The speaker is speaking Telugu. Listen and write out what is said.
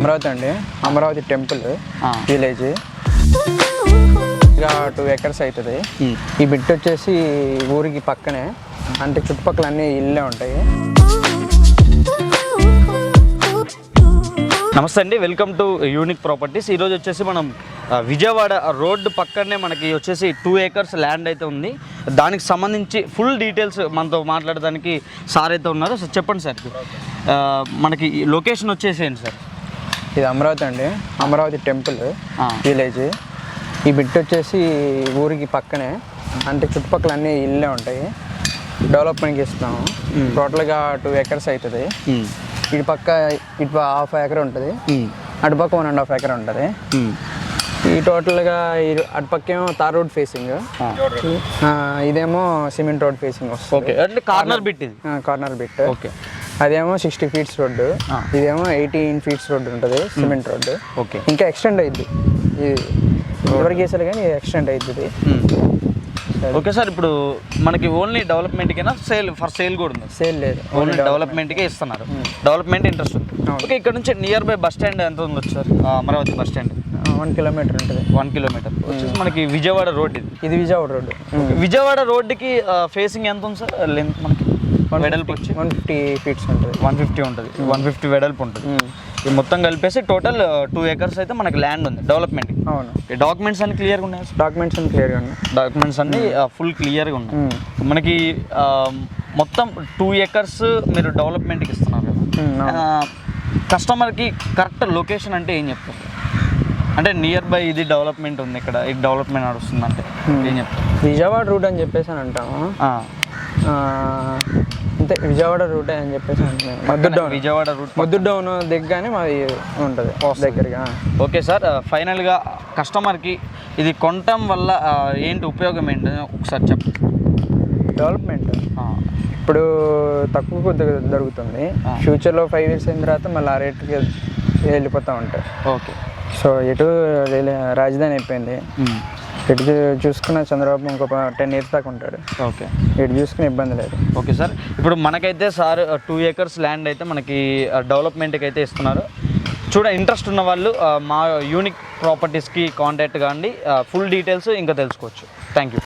అమరావతి అండి, అమరావతి టెంపుల్ విలేజ్. ఇక 2 acres అవుతుంది. ఈ బిట్ వచ్చేసి ఊరికి పక్కనే, అంటే చుట్టుపక్కల అన్ని ఇళ్ళే ఉంటాయి. నమస్తే అండి, వెల్కమ్ టు యూనిక్ ప్రాపర్టీస్. ఈరోజు వచ్చేసి మనం విజయవాడ రోడ్డు పక్కనే మనకి వచ్చేసి 2 acres ల్యాండ్ అయితే ఉంది. దానికి సంబంధించి ఫుల్ డీటెయిల్స్ మనతో మాట్లాడడానికి సార్ అయితే ఉన్నారు. సార్ చెప్పండి సార్, మనకి లొకేషన్ వచ్చేసి ఏంటి సార్? ఇది అమరావతి అండి, అమరావతి టెంపుల్ విలేజ్. ఈ బిట్ వచ్చేసి ఊరికి పక్కనే, అంటే చుట్టుపక్కల అన్ని ఇళ్ళే ఉంటాయి. డెవలప్మెంట్కి ఇస్తున్నాము. టోటల్గా 2 acres అవుతుంది. ఇటు పక్క ఇటు 1/2 acre ఉంటుంది, అటుపక్క 1.5 acre ఉంటుంది. ఈ టోటల్గా అటుపక్కేమో తార్ రోడ్ ఫేసింగ్, ఇదేమో సిమెంట్ రోడ్ ఫేసింగ్ వస్తుంది. అంటే కార్నర్ బిట్, ఇది కార్నర్ బిట్. ఓకే. అదేమో 60 feet రోడ్డు, ఇదేమో 18 feet రోడ్డు ఉంటుంది, సిమెంట్ రోడ్డు. ఓకే. ఇంకా ఎక్స్టెండ్ అయ్యిద్ది, ఇది ఎవరికి వేసారు కానీ ఎక్స్టెండ్ అయ్యిద్ది. ఓకే సార్, ఇప్పుడు మనకి ఓన్లీ డెవలప్మెంట్కేనా, ఫర్ సేల్ కూడా ఉంది? సేల్ లేదు, ఓన్లీ డెవలప్మెంట్కే ఇస్తున్నారు. డెవలప్మెంట్ ఇంట్రెస్ట్ ఉంది. ఓకే. ఇక్కడ నుంచి నియర్ బై బస్ స్టాండ్ ఎంత ఉంది sir? Amaravati bus stand 1 kilometer ఉంటుంది. 1 kilometer వచ్చేసి మనకి విజయవాడ రోడ్. ఇది విజయవాడ రోడ్డు. విజయవాడ రోడ్డుకి ఫేసింగ్ ఎంత ఉంది సార్? లెంత్ మనకి వెడల్పు వచ్చి 150 feet ఉంటుంది. 150 ఉంటుంది, 150 వెడల్పు ఉంటుంది. ఇది మొత్తం కలిపేసి టోటల్ 2 acres అయితే మనకి ల్యాండ్ ఉంది డెవలప్మెంట్. అవును. డాక్యుమెంట్స్ అన్ని క్లియర్గా ఉన్నాయి? డాక్యుమెంట్స్ అన్ని క్లియర్గా ఉన్నాయి. డాక్యుమెంట్స్ అన్ని ఫుల్ క్లియర్గా ఉన్నాయి. మనకి మొత్తం 2 acres మీరు డెవలప్మెంట్కి ఇస్తున్నారు కదా. కస్టమర్కి కరెక్ట్ లొకేషన్ అంటే ఏం చెప్తారు? అంటే నియర్ బై ఇది డెవలప్మెంట్ ఉంది, ఇక్కడ ఇది డెవలప్మెంట్ నడుస్తుంది అంటే ఏం చెప్తారు? విజయవాడ రూట్ అని చెప్పేసి అని అంటాము. అంతే, విజయవాడ రూట్ అని చెప్పేసి అంటున్నాను. Madduru down, Vijayawada route Madduru down దగ్గరనే మాది ఉంటుంది దగ్గరగా. ఓకే సార్, ఫైనల్గా కస్టమర్కి ఇది కొనటం వల్ల ఏంటి ఉపయోగం ఏంటి ఒకసారి చెప్పండి. డెవలప్మెంట్ ఇప్పుడు తక్కువ దొరుకుతుంది. ఫ్యూచర్లో 5 years అయిన తర్వాత మళ్ళీ ఆ రేట్కి వెళ్ళిపోతూ ఉంటాయి. ఓకే. సో ఎటు రాజధాని అయిపోయింది, ఎటు చూసుకున్న చంద్రబాబు ఇంకో 10 years దాకా ఉంటాడు. ఓకే. ఎటు చూసుకునే ఇబ్బంది లేదు. ఓకే సార్, ఇప్పుడు మనకైతే సార్ 2 acres ల్యాండ్ అయితే మనకి డెవలప్మెంట్కి అయితే ఇస్తున్నారు. ఇంట్రెస్ట్ ఉన్న వాళ్ళు మా యూనిక్ ప్రాపర్టీస్కి కాంటాక్ట్ కాండి, ఫుల్ డీటెయిల్స్ ఇంకా తెలుసుకోవచ్చు. Thank you.